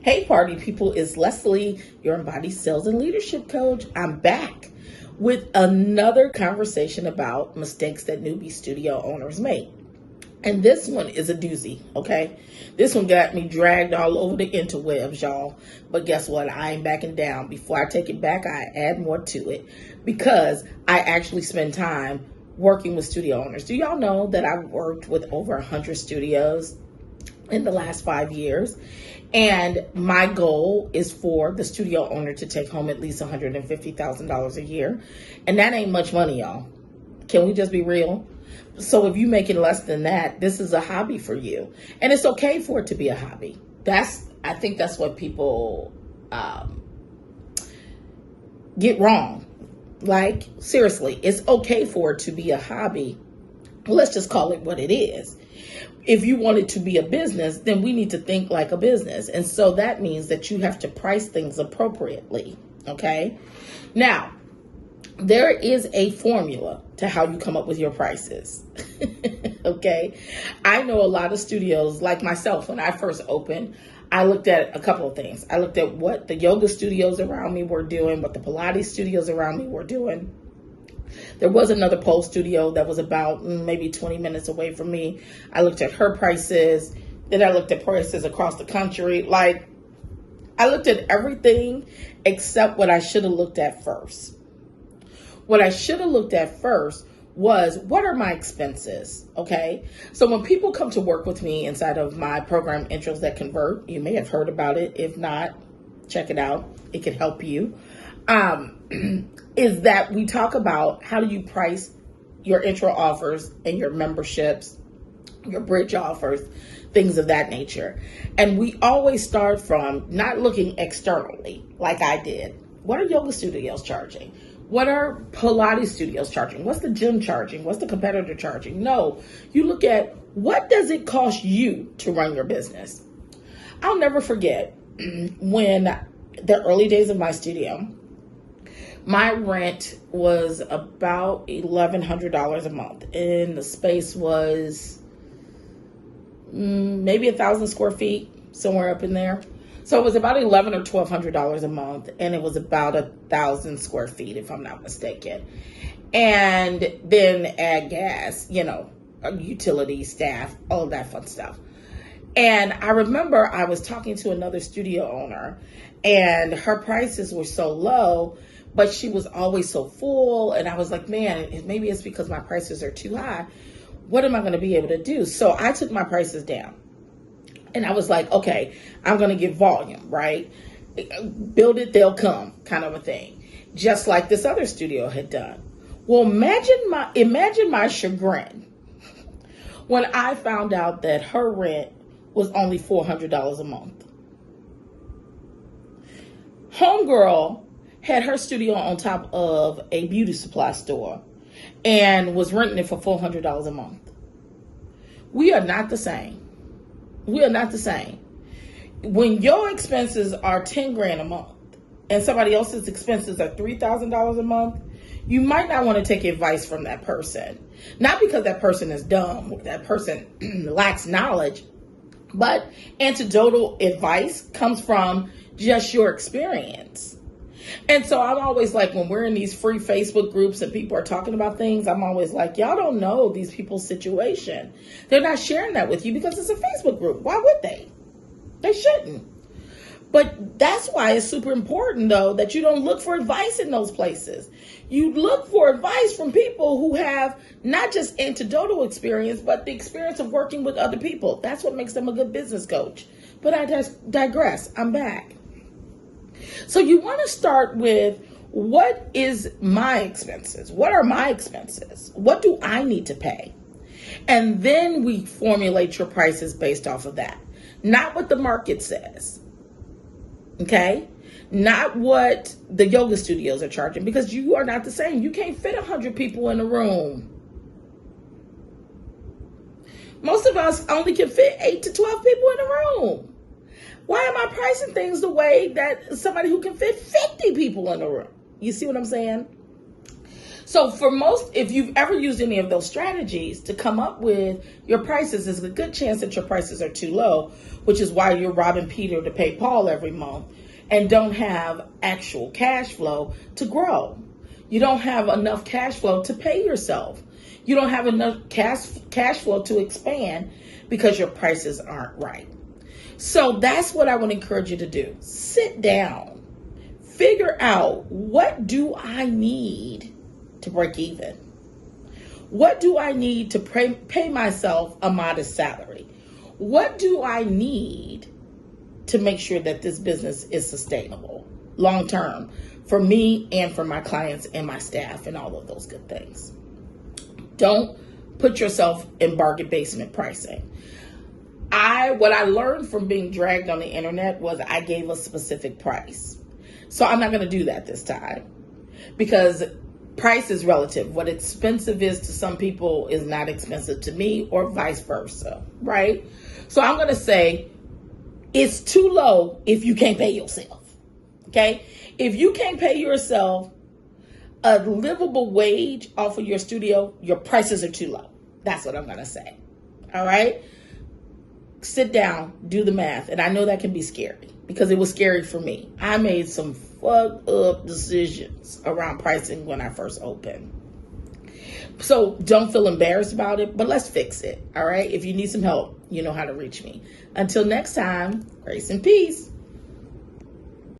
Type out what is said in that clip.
Hey, party people, it's Leslie, your embodied sales and leadership coach. I'm back with another conversation about mistakes that newbie studio owners make. And this one is a doozy, okay? This one got me dragged all over the interwebs, y'all. But guess what? I ain't backing down. Before I take it back, I add more to it because I actually spend time working with studio owners. Do y'all know that I've worked with over 100 studios in the last 5 years? And my goal is for the studio owner to take home at least $150,000 a year. And that ain't much money, y'all. Can we just be real? So if you making less than that, this is a hobby for you. And it's okay for it to be a hobby. I think that's what people get wrong. Like, seriously, it's okay for it to be a hobby. Let's just call it what it is. If you want it to be a business, then we need to think like a business. And so that means that you have to price things appropriately. Okay. Now, there is a formula to how you come up with your prices. Okay. I know a lot of studios like myself. When I first opened, I looked at a couple of things. I looked at what the yoga studios around me were doing, what the Pilates studios around me were doing. There was another pole studio that was about maybe 20 minutes away from me. I looked at her prices. Then I looked at prices across the country. Like, I looked at everything except what I should have looked at first. What I should have looked at first was, what are my expenses? Okay. So when people come to work with me inside of my program, Intros That Convert, you may have heard about it. If not, check it out. It could help you. Is that we talk about how do you price your intro offers and your memberships, your bridge offers, things of that nature. And we always start from not looking externally like I did. What are yoga studios charging? What are Pilates studios charging? What's the gym charging? What's the competitor charging? No, you look at what does it cost you to run your business? I'll never forget when the early days of my studio, my rent was about $1,100 a month, and the space was maybe 1,000 square feet, somewhere up in there. So it was about $1,100 or $1,200 a month, and it was about 1,000 square feet, if I'm not mistaken. And then add gas, utilities, staff, all of that fun stuff. And I remember I was talking to another studio owner, and her prices were so low, but she was always so full. And I was like, man, maybe it's because my prices are too high. What am I going to be able to do? So I took my prices down. And I was like, okay, I'm going to get volume, right? Build it, they'll come kind of a thing. Just like this other studio had done. Well, imagine my chagrin when I found out that her rent was only $400 a month. Homegirl had her studio on top of a beauty supply store and was renting it for $400 a month. We are not the same. We are not the same. When your expenses are 10 grand a month and somebody else's expenses are $3,000 a month, you might not want to take advice from that person. Not because that person is dumb, or that person lacks knowledge, but anecdotal advice comes from just your experience. And so I'm always like, when we're in these free Facebook groups and people are talking about things, I'm always like, y'all don't know these people's situation. They're not sharing that with you because it's a Facebook group. Why would they? They shouldn't. But that's why it's super important, though, that you don't look for advice in those places. You look for advice from people who have not just anecdotal experience, but the experience of working with other people. That's what makes them a good business coach. But I digress. I'm back. So you want to start with, what is my expenses? What are my expenses? What do I need to pay? And then we formulate your prices based off of that. Not what the market says. Okay? Not what the yoga studios are charging, because you are not the same. You can't fit 100 people in a room. Most of us only can fit 8 to 12 people in a room. Why am I pricing things the way that somebody who can fit 50 people in a room? You see what I'm saying? So for most, if you've ever used any of those strategies to come up with your prices, there's a good chance that your prices are too low, which is why you're robbing Peter to pay Paul every month and don't have actual cash flow to grow. You don't have enough cash flow to pay yourself. You don't have enough cash flow to expand because your prices aren't right. So that's what I would encourage you to do. Sit down, figure out, what do I need to break even? What do I need to pay myself a modest salary? What do I need to make sure that this business is sustainable long term for me and for my clients and my staff and all of those good things? Don't put yourself in bargain basement pricing. What I learned from being dragged on the internet was I gave a specific price. So I'm not going to do that this time, because price is relative. What expensive is to some people is not expensive to me, or vice versa, right? So I'm going to say it's too low if you can't pay yourself, okay? If you can't pay yourself a livable wage off of your studio, your prices are too low. That's what I'm going to say, all right? Sit down, do the math. And I know that can be scary, because it was scary for me. I made some fucked up decisions around pricing when I first opened. So don't feel embarrassed about it, but let's fix it. All right. If you need some help, you know how to reach me. Until next time, grace and peace.